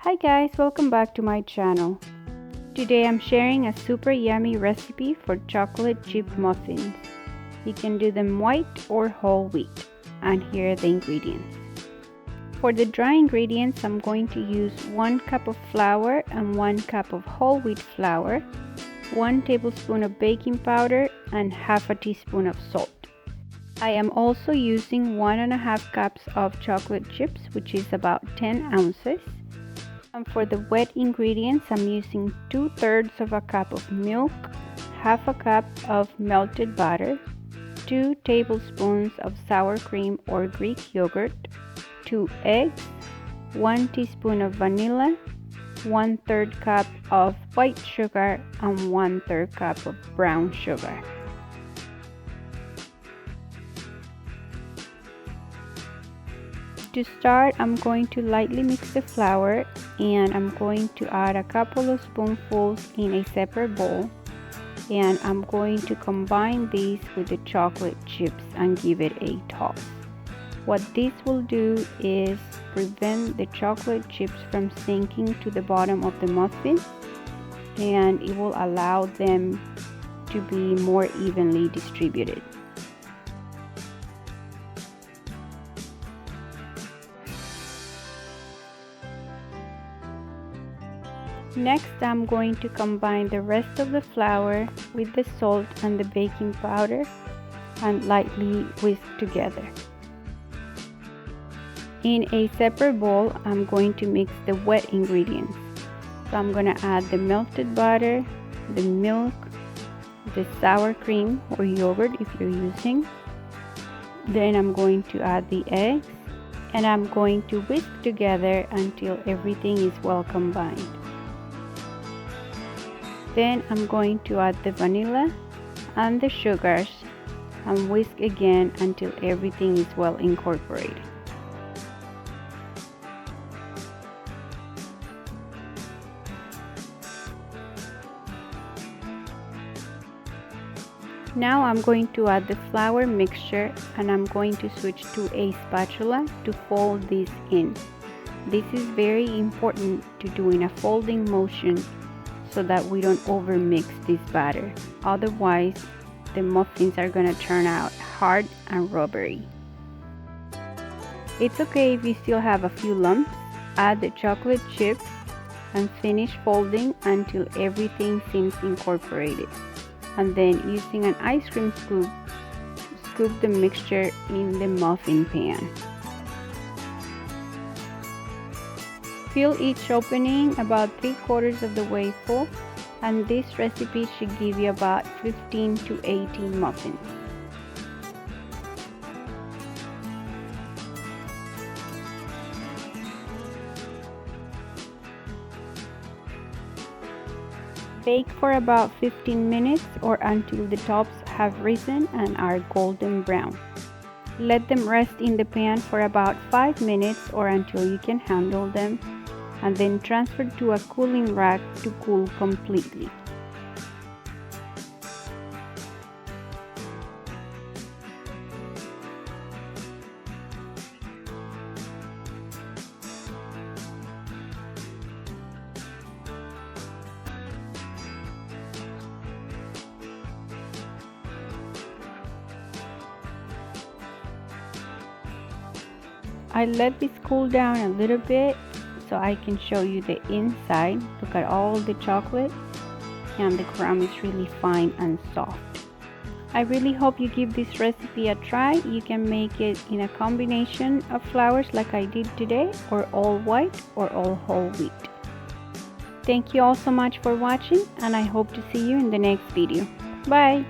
Hi guys, welcome back to my channel. Today I'm sharing a super yummy recipe for chocolate chip muffins. You can do them white or whole wheat. And here are the ingredients. For the dry ingredients, I'm going to use 1 cup of flour and 1 cup of whole wheat flour, 1 tablespoon of baking powder, and half a teaspoon of salt. I am also using 1.5 cups of chocolate chips, which is about 10 ounces. And for the wet ingredients, I'm using 2/3 of a cup of milk, half a cup of melted butter, 2 tablespoons of sour cream or Greek yogurt, 2 eggs, 1 teaspoon of vanilla, 1/3 cup of white sugar, and 1/3 cup of brown sugar. To start, I'm going to lightly mix the flour and I'm going to add a couple of spoonfuls in a separate bowl, and I'm going to combine these with the chocolate chips and give it a toss. What this will do is prevent the chocolate chips from sinking to the bottom of the muffin, and it will allow them to be more evenly distributed. Next, I'm going to combine the rest of the flour with the salt and the baking powder and lightly whisk together. In a separate bowl, I'm going to mix the wet ingredients. So I'm going to add the melted butter, the milk, the sour cream or yogurt if you're using. Then I'm going to add the eggs, and I'm going to whisk together until everything is well combined. Then I'm going to add the vanilla and the sugars and whisk again until everything is well incorporated. Now I'm going to add the flour mixture, and I'm going to switch to a spatula to fold this in. This is very important to do in a folding motion so that we don't overmix this batter. Otherwise, the muffins are going to turn out hard and rubbery. It's okay if you still have a few lumps. Add the chocolate chips and finish folding until everything seems incorporated. And then using an ice cream scoop, scoop the mixture in the muffin pan. Fill each opening about 3/4 of the way full, and this recipe should give you about 15 to 18 muffins. Bake for about 15 minutes or until the tops have risen and are golden brown. Let them rest in the pan for about 5 minutes or until you can handle them, and then transfer to a cooling rack to cool completely. I let this cool down a little bit so I can show you the inside. Look at all the chocolate, and the crumb is really fine and soft. I really hope you give this recipe a try. You can make it in a combination of flours like I did today, or all white or all whole wheat. Thank you all so much for watching, and I hope to see you in the next video. Bye!